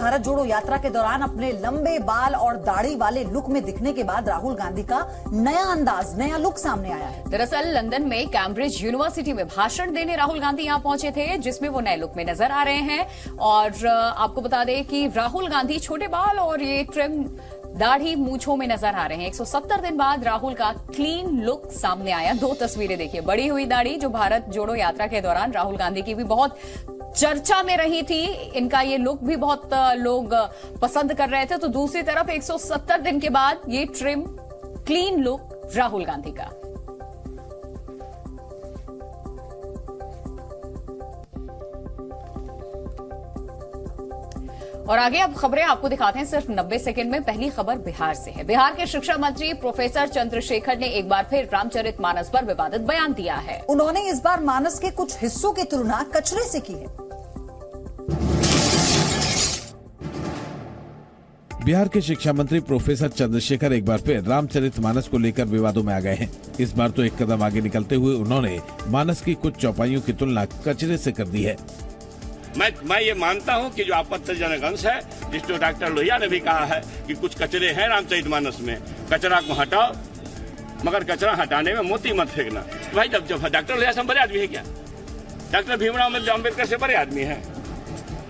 भारत जोड़ो यात्रा के दौरान अपने लंबे बाल और दाढ़ी वाले लुक में दिखने के बाद राहुल गांधी का नया अंदाज, नया लुक सामने आया है। दरअसल लंदन में कैम्ब्रिज यूनिवर्सिटी में भाषण देने राहुल गांधी यहां पहुंचे थे, जिसमें वो नए लुक में नजर आ रहे हैं। और आपको बता दें कि राहुल गांधी छोटे बाल और ये ट्रिम दाढ़ी मूंछों में नजर आ रहे हैं। 170 दिन बाद राहुल का क्लीन लुक सामने आया। 2 तस्वीरें देखिए, बड़ी हुई दाढ़ी जो भारत जोड़ो यात्रा के दौरान राहुल गांधी की भी बहुत चर्चा में रही थी, इनका ये लुक भी बहुत लोग पसंद कर रहे थे। तो दूसरी तरफ 170 दिन के बाद ये trim clean look Rahul Gandhi का। और आगे अब खबरें आपको दिखाते हैं सिर्फ 90 सेकंड में। पहली खबर बिहार से है। बिहार के शिक्षा मंत्री प्रोफेसर चंद्रशेखर ने एक बार फिर रामचरितमानस पर विवादित बयान दिया है। उन्होंने इस बार मानस के कुछ हिस्सों की तुलना कचरे से की है। बिहार के शिक्षा मंत्री प्रोफेसर चंद्रशेखर एक बार फिर रामचरितमानस को लेकर विवादों में आ गए हैं। इस बार तो एक कदम आगे निकलते हुए उन्होंने मानस की कुछ चौपाइयों की तुलना कचरे से कर दी है। मैं ये मानता हूँ कि जो आपत्तिजनक अंश है, जिसको डॉक्टर लोहिया ने भी कहा है कि कुछ कचरे हैं रामचरितमानस में, कचरा को हटाओ, मगर कचरा हटाने में मोती मत फेंकना। भाई जब डॉक्टर लोहिया से बड़े आदमी है क्या? डॉक्टर भीमराव अम्बेडकर से बड़े आदमी है।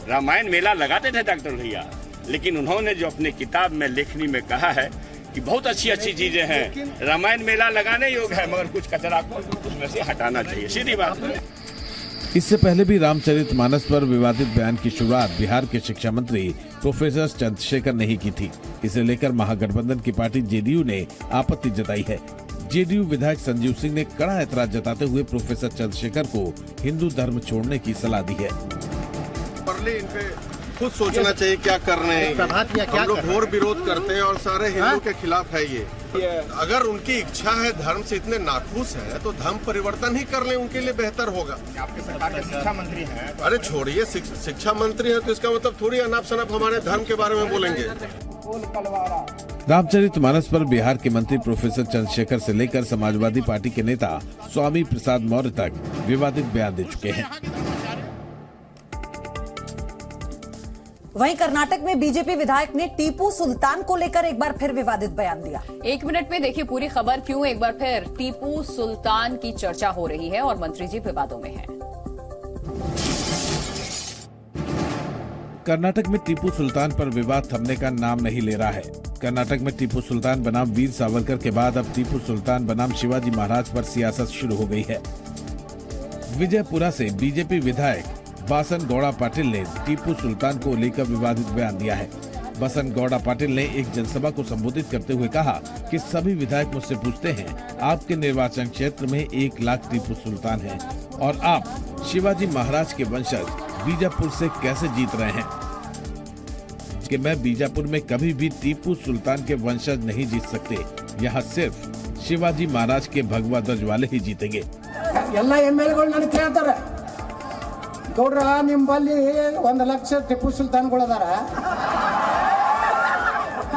रामायण मेला लगाते थे डॉक्टर लोहिया, लेकिन उन्होंने जो अपने किताब में लेखनी में कहा है कि बहुत अच्छी अच्छी चीजें हैं, रामायण मेला लगाने योग्य है, मगर कुछ कचरा को उसमें से हटाना चाहिए। सीधी बात है। इससे पहले भी रामचरितमानस पर विवादित बयान की शुरुआत बिहार के शिक्षा मंत्री प्रोफेसर चंद्रशेखर ने ही की थी। इसे लेकर महागठबंधन की पार्टी जेडीयू ने आपत्ति जताई है। जेडीयू विधायक संजीव सिंह ने कड़ा ऐतराज जताते हुए प्रोफेसर चंद्रशेखर को हिंदू धर्म छोड़ने की सलाह दी है। खुद सोचना चाहिए क्या कर रहे हैं। हम लोग घोर विरोध करते हैं और सारे हिंदू के खिलाफ है ये। अगर उनकी इच्छा है, धर्म से इतने नाखुश है, तो धर्म परिवर्तन ही कर लें, उनके लिए बेहतर होगा। आपके सरकार के शिक्षा मंत्री हैं। अरे छोड़िए, शिक्षा मंत्री है तो इसका मतलब थोड़ी अनाप शनाप हमारे धर्म के बारे में बोलेंगे। रामचरितमानस पर बिहार के मंत्री प्रोफेसर चंद्रशेखर से लेकर समाजवादी पार्टी के नेता स्वामी प्रसाद मौर्य तक विवादित बयान दे चुके हैं। वहीं कर्नाटक में बीजेपी विधायक ने टीपू सुल्तान को लेकर एक बार फिर विवादित बयान दिया। 1 मिनट में देखिए पूरी खबर, क्यों एक बार फिर टीपू सुल्तान की चर्चा हो रही है और मंत्री जी विवादों में हैं। कर्नाटक में टीपू सुल्तान पर विवाद थमने का नाम नहीं ले रहा है। कर्नाटक में टीपू सुल्तान बनाम वीर सावरकर के बाद अब टीपू सुल्तान बनाम शिवाजी महाराज पर सियासत शुरू हो गई है। विजयपुरा से बीजेपी विधायक बसंत गौड़ा पाटिल ने टीपू सुल्तान को लेकर विवादित बयान दिया है। बसंत गौड़ा पाटिल ने एक जनसभा को संबोधित करते हुए कहा कि सभी विधायक मुझसे पूछते हैं, आपके निर्वाचन क्षेत्र में 1 लाख टीपू सुल्तान हैं और आप शिवाजी महाराज के वंशज बीजापुर से कैसे जीत रहे हैं? कि मैं बीजापुर में कभी भी टीपू सुल्तान के वंशज नहीं जीत सकते। यहाँ सिर्फ शिवाजी महाराज के भगवा ध्वज वाले ही जीतेंगे। गौड्र निम्बली 1 ಲಕ್ಷ ಟಿಪ್ಪು ಸುಲ್ತಾನ್ಗಳದಾರ,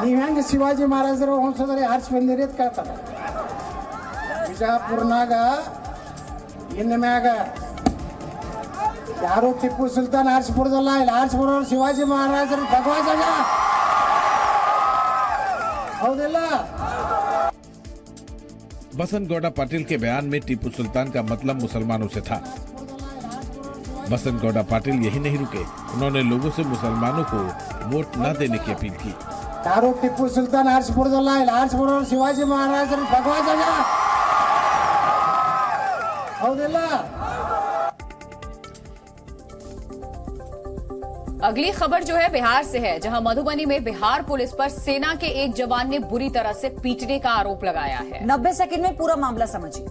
ನೀವ್ ಹೆಂಗ್ ಶಿವಾಜಿ ಮಹಾರಾಜರ ವಂಶದವ್ರು ಆರ್ಸಿ ಬಂದಿರಿ ಅಂತ ಕೇಳ್ತಾರ। ಬಿಜಾಪುರ್ನಾಗ ಇನ್ನ ಮ್ಯಾಗ ಯಾರು ಟಿಪ್ಪು ಸುಲ್ತಾನ್ ಆರಿಸ್ಬಿಡುದಲ್ಲ, ಇಲ್ಲಿ ಆರಿಸ್ಬಿಡೋರು ಶಿವಾಜಿ ಮಹಾರಾಜರ ಭಗವಾ ಧ್ವಜ, ಹೌದಿಲ್ಲ? बसंत गौड़ा पाटिल के बयान में टीपू सुल्तान का मतलब मुसलमानों से था। बसंत गौड़ा पाटिल यही नहीं रुके, उन्होंने लोगों से मुसलमानों को वोट न देने की अपील की। यारो टिಪ್ಪು ಸುಲ್ತಾನ್ ಆರಿಸ್ಬಿಡುದಲ್ಲ, ಇಲ್ಲಿ ಆರಿಸ್ಬಿಡೋರು ಶಿವಾಜಿ ಮಹಾರಾಜರ ಭಗವಾ ಧ್ವಜ, ಹೌದಿಲ್ಲ? अगली खबर जो है बिहार से है, जहां मधुबनी में बिहार पुलिस पर सेना के एक जवान ने बुरी तरह से पीटने का आरोप लगाया है। 90 सेकंड में पूरा मामला समझिए।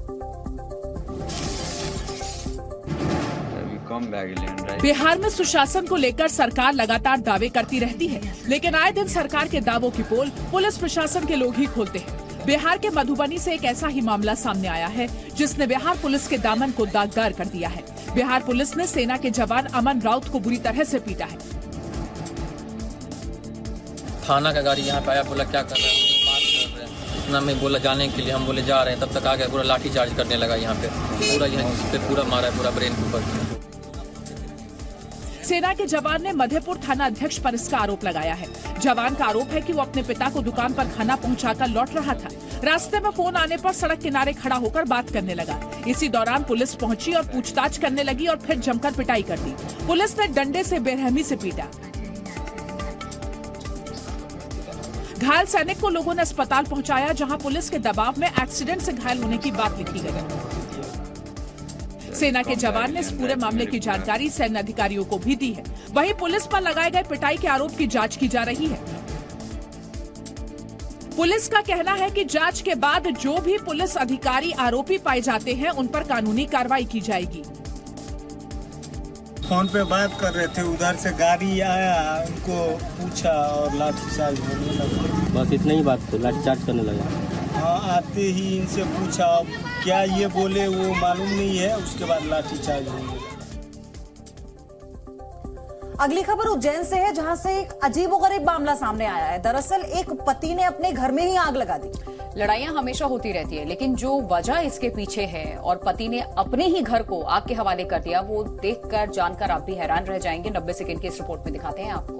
बिहार में सुशासन को लेकर सरकार लगातार दावे करती रहती है, लेकिन आए दिन सरकार के दावों की पोल पुलिस प्रशासन के लोग ही खोलते हैं। बिहार के मधुबनी से एक ऐसा ही मामला सामने आया है, जिसने बिहार पुलिस के दामन को दागदार कर दिया है। बिहार पुलिस ने सेना के जवान अमन राउत को बुरी तरह से पीटा है। थाना का गाड़ी यहाँ पे आया, बोला क्या कर रहे हैं, बात कर रहे हैं, इतना में बोला जाने के लिए, हम बोले जा रहे हैं, तब तक आ गया, पूरा लाठी चार्ज करने लगा यहाँ पे, पूरा यहाँ पे पूरा मारा है, पूरा ब्रेन के ऊपर। सेना के जवान ने मधेपुर थाना अध्यक्ष पर इसका आरोप लगाया है। जवान का आरोप है कि वो अपने पिता को दुकान पर खाना पहुंचाकर लौट रहा था। रास्ते में फोन आने पर सड़क किनारे खड़ा होकर बात करने लगा। इसी दौरान पुलिस पहुंची और पूछताछ करने लगी और फिर जमकर पिटाई कर दी। पुलिस ने डंडे से बेरहमी से पीटा। घायल सैनिक को लोगों ने अस्पताल पहुंचाया, जहां पुलिस के दबाव में एक्सीडेंट से घायल होने की बात लिखी गई। सेना के जवान ने इस पूरे मामले की जानकारी सैन्य अधिकारियों को भी दी है। वहीं पुलिस पर लगाए गए पिटाई के आरोप की जांच की जा रही है। पुलिस का कहना है कि जांच के बाद जो भी पुलिस अधिकारी आरोपी पाए जाते हैं उन पर कानूनी कार्रवाई की जाएगी। फोन पे बात कर रहे थे, उधर से गाड़ी आया, उनको पूछा और लाठीचार्ज होने लगा। बस इतना ही बात थे, लाठीचार्ज करने लगा। हाँ, आते ही इनसे पूछा क्या ये बोले वो मालूम नहीं है, उसके बाद लाठीचार्ज होने लगा। अगली खबर उज्जैन से है, जहां से एक अजीबोगरीब मामला सामने आया है। दरअसल एक पति ने अपने घर में ही आग लगा दी। लड़ाइयां हमेशा होती रहती है, लेकिन जो वजह इसके पीछे है और पति ने अपने ही घर को आग के हवाले कर दिया, वो देखकर जानकर आप भी हैरान रह जाएंगे। 90 सेकंड की इस रिपोर्ट में दिखाते हैं आपको।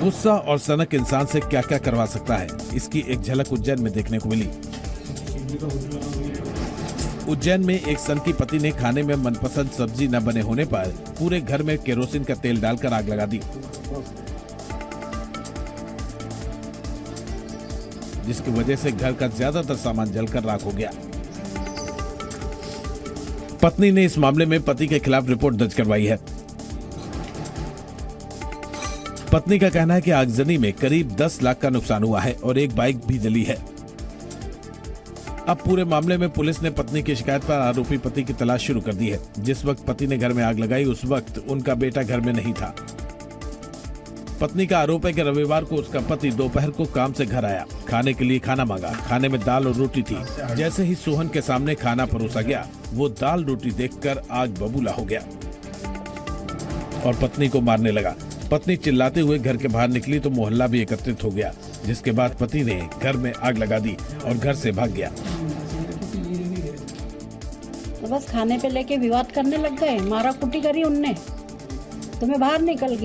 गुस्सा और सनक इंसान से क्या क्या करवा सकता है, इसकी एक झलक उज्जैन में देखने को मिली। उज्जैन में एक सनकी पति ने खाने में मनपसंद सब्जी न बने होने पर पूरे घर में केरोसिन का तेल डालकर आग लगा दी, जिसकी वजह से घर का ज्यादातर सामान जलकर राख हो गया। पत्नी ने इस मामले में पति के खिलाफ रिपोर्ट दर्ज करवाई है। पत्नी का कहना है कि आगजनी में करीब 10 लाख का नुकसान हुआ है और एक बाइक भी जली है। अब पूरे मामले में पुलिस ने पत्नी की शिकायत पर आरोपी पति की तलाश शुरू कर दी है। जिस वक्त पति ने घर में आग लगाई, उस वक्त उनका बेटा घर में नहीं था। पत्नी का आरोप है कि रविवार को उसका पति दोपहर को काम से घर आया, खाने के लिए खाना मांगा। खाने में दाल और रोटी थी। जैसे ही सोहन के सामने खाना परोसा गया, वो दाल रोटी देखकर आग बबूला हो गया और पत्नी को मारने लगा। पत्नी चिल्लाते हुए घर के बाहर निकली तो मोहल्ला भी एकत्रित हो गया, जिसके बाद पति ने घर में आग लगा दी और घर से भाग गया। तो बस खाने पे लेके विवाद करने लग गए, मारा कुटी करी उनने। तो मैं बाहर निकल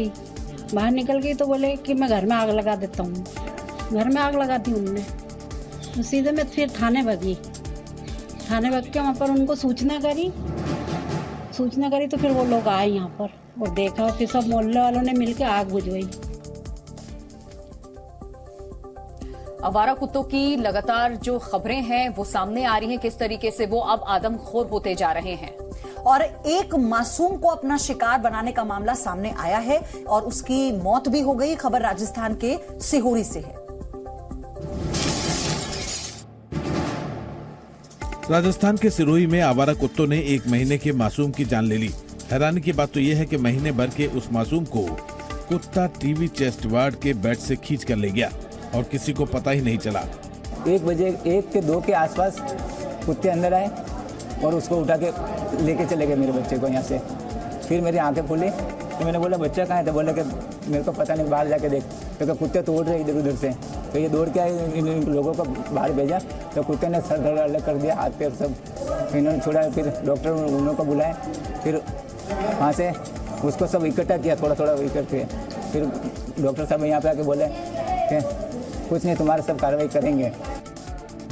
गई तो बोले कि मैं घर में आग लगा देता हूँ। घर में आग लगा दी उनने। तो सीधे मैं फिर थाने भागी। थाने भाग के वहाँ पर उनको सूचना करी तो फिर वो लोग आए यहाँ पर और देखा, फिर सब मोहल्ले वालों ने मिलकर आग बुझवाई। आवारा कुत्तों की लगातार जो खबरें हैं वो सामने आ रही हैं, किस तरीके से वो अब आदमखोर होते जा रहे हैं। और एक मासूम को अपना शिकार बनाने का मामला सामने आया है और उसकी मौत भी हो गई। खबर राजस्थान के सिहोरी से है। राजस्थान के सिरोही में आवारा कुत्तों ने एक महीने के मासूम की जान ले ली। हैरानी की बात तो यह है कि महीने भर के उस मासूम को कुत्ता टीवी चेस्ट वार्ड के बेड से खींच कर ले गया और किसी को पता ही नहीं चला। 1 बजे 1 के 2 के आसपास कुत्ते अंदर आए और उसको उठा के लेके चले गए मेरे बच्चे को यहाँ से। फिर मेरी आंखें खुली तो मैंने बोला बच्चा कहाँ है, तो बोला कि मेरे को पता नहीं, बाहर जाके देख। तो कुत्ते तोड़ रहे इधर उधर से, तो ये दौड़ के आए, इन लोगों को बाहर भेजा तो कुत्ते ने सर धड़ अलग कर दिया, हाथ पैर सब इन्होंने छोड़ा। फिर डॉक्टर उन को बुलाए, फिर वहाँ से उसको सब इकट्ठा किया, थोड़ा थोड़ा इकट्ठे। फिर डॉक्टर साहब यहाँ पे आके बोले कि कुछ नहीं, तुम्हारे सब कार्रवाई करेंगे।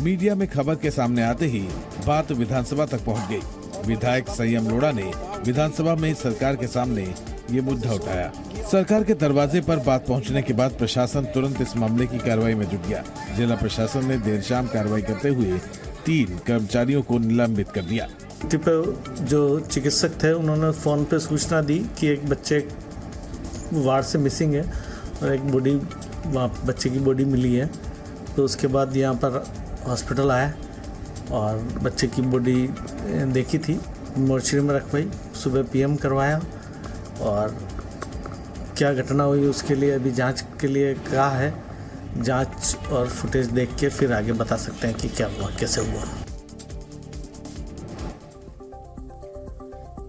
मीडिया में खबर के सामने आते ही बात विधानसभा तक पहुंच गई। विधायक संयम लोढ़ा ने विधानसभा में सरकार के सामने ये मुद्दा उठाया। सरकार के दरवाजे पर बात पहुंचने के बाद प्रशासन तुरंत इस मामले की कार्रवाई में जुट गया। जिला प्रशासन ने देर शाम कार्रवाई करते हुए 3 कर्मचारियों को निलंबित कर दिया। जो चिकित्सक थे उन्होंने फोन पे सूचना दी कि एक बच्चे वार्ड से मिसिंग है और एक बॉडी, वहाँ बच्चे की बॉडी मिली है। तो उसके बाद यहाँ पर हॉस्पिटल आया और बच्चे की बॉडी देखी थी, मोर्चरी में रखवाई, सुबह पीएम करवाया और क्या घटना हुई उसके लिए अभी जांच के लिए कहा है। जांच और फुटेज देख के फिर आगे बता सकते हैं कि क्या हुआ, कैसे हुआ।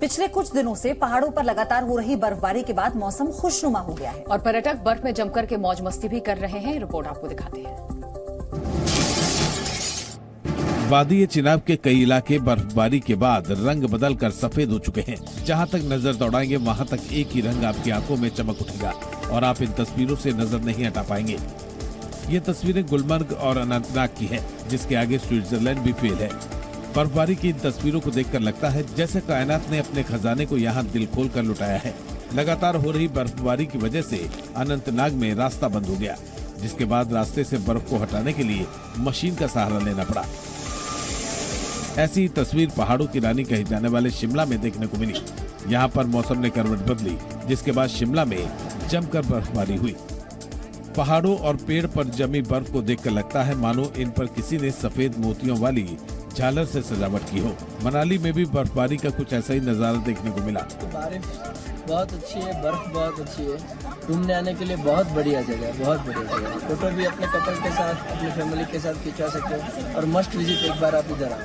पिछले कुछ दिनों से पहाड़ों पर लगातार हो रही बर्फबारी के बाद मौसम खुशनुमा हो गया है और पर्यटक बर्फ में जमकर के मौज मस्ती भी कर रहे हैं। रिपोर्ट आपको दिखाते हैं। वादी चिनाब के कई इलाके बर्फबारी के बाद रंग बदलकर सफेद हो चुके हैं। जहां तक नजर दौड़ाएंगे वहां तक एक ही रंग आपकी आंखों में चमक उठेगा और आप इन तस्वीरों से नजर नहीं हटा पाएंगे। ये तस्वीरें गुलमर्ग और अनंतनाग की हैं, जिसके आगे स्विट्जरलैंड भी फेल है। बर्फबारी की इन तस्वीरों को देखकर लगता है जैसे कायनात ने अपने खजाने को यहाँ दिल खोल कर लुटाया है। लगातार हो रही बर्फबारी की वजह से अनंतनाग में रास्ता बंद हो गया, जिसके बाद रास्ते से बर्फ को हटाने के लिए मशीन का सहारा लेना पड़ा। ऐसी ही तस्वीर पहाड़ों की रानी कहे जाने वाले शिमला में देखने को मिली। यहाँ पर मौसम ने करवट बदली, जिसके बाद शिमला में जमकर बर्फबारी हुई। पहाड़ों और पेड़ पर जमी बर्फ को देखकर लगता है मानो इन पर किसी ने सफेद मोतियों वाली झालर से सजावट की हो। मनाली में भी बर्फबारी का कुछ ऐसा ही नजारा देखने को मिला। बारिश बहुत अच्छी है, बर्फ बहुत अच्छी है, घूमने आने के लिए बहुत बढ़िया जगह है, बहुत बढ़िया जगह है। फोटो भी अपने कपल के साथ, अपनी फैमिली के साथ खिंचा सकते हो और मस्ट विजिट एक बार आप इधर आओ।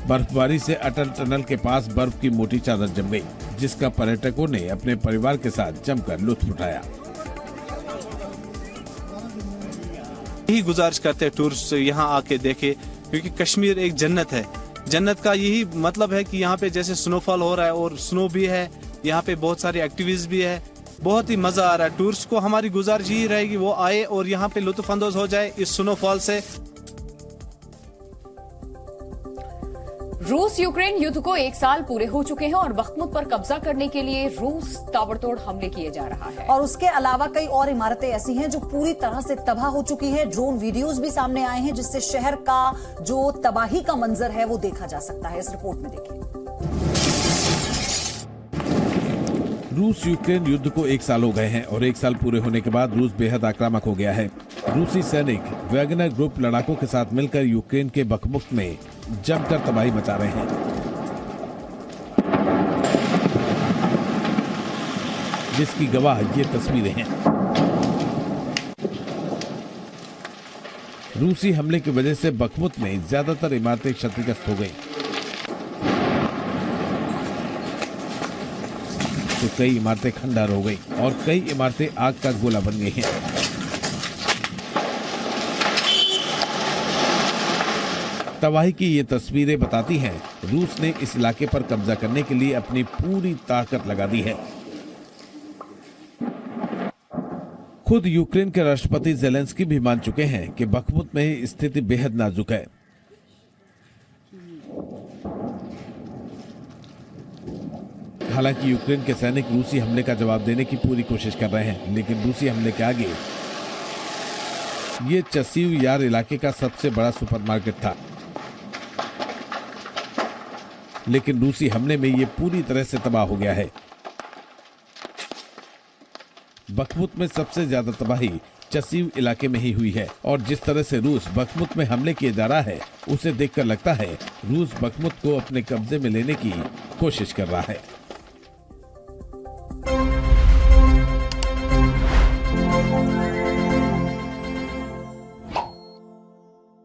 बर्फबारी से अटल टनल के पास बर्फ की मोटी चादर जम गई, जिसका पर्यटकों ने अपने परिवार के साथ जमकर लुत्फ उठाया। यही गुजारिश करते हैं टूरिस्ट यहाँ आके देखे, क्योंकि कश्मीर एक जन्नत है। जन्नत का यही मतलब है कि यहाँ पे जैसे स्नोफॉल हो रहा है और स्नो भी है, यहाँ पे बहुत सारी एक्टिविटीज भी है, बहुत ही मजा आ रहा है। टूरिस्ट को हमारी गुजारिश यही रहेगी वो आए और यहाँ पे लुत्फ अंदोज हो जाए इस स्नोफॉल से। रूस यूक्रेन युद्ध को 1 साल पूरे हो चुके हैं और बख्मुत पर कब्जा करने के लिए रूस ताबड़तोड़ हमले किए जा रहा है। और उसके अलावा कई और इमारतें ऐसी हैं जो पूरी तरह से तबाह हो चुकी है। ड्रोन वीडियोस भी सामने आए हैं, जिससे शहर का जो तबाही का मंजर है वो देखा जा सकता है। इस रिपोर्ट में देखिए। रूस यूक्रेन युद्ध को 1 साल हो गए हैं और 1 साल पूरे होने के बाद रूस बेहद आक्रामक हो गया है। रूसी सैनिक वैगनर ग्रुप लड़ाकों के साथ मिलकर यूक्रेन के बख्मुत में जमकर तबाही मचा रहे हैं। जिसकी गवाह ये तस्वीरें हैं। रूसी हमले की वजह से बख्मुत में ज्यादातर इमारतें क्षतिग्रस्त हो गई, तो कई इमारतें खंडहर हो गई और कई इमारतें आग का गोला बन गई हैं। तबाही की ये तस्वीरें बताती हैं रूस ने इस इलाके पर कब्जा करने के लिए अपनी पूरी ताकत लगा दी है। खुद यूक्रेन के राष्ट्रपति ज़ेलेंस्की भी मान चुके हैं कि बख्मुत में स्थिति बेहद नाजुक है। हालांकि यूक्रेन के सैनिक रूसी हमले का जवाब देने की पूरी कोशिश कर रहे हैं, लेकिन रूसी हमले के आगे ये चसीव यार इलाके का सबसे बड़ा सुपरमार्केट था, लेकिन रूसी हमले में ये पूरी तरह से तबाह हो गया है। बख्मुत में सबसे ज्यादा तबाही चसीव इलाके में ही हुई है और जिस तरह से रूस बख्मुत में हमले किए जा रहा है, उसे देखकर लगता है रूस बख्मुत को अपने कब्जे में लेने की कोशिश कर रहा है।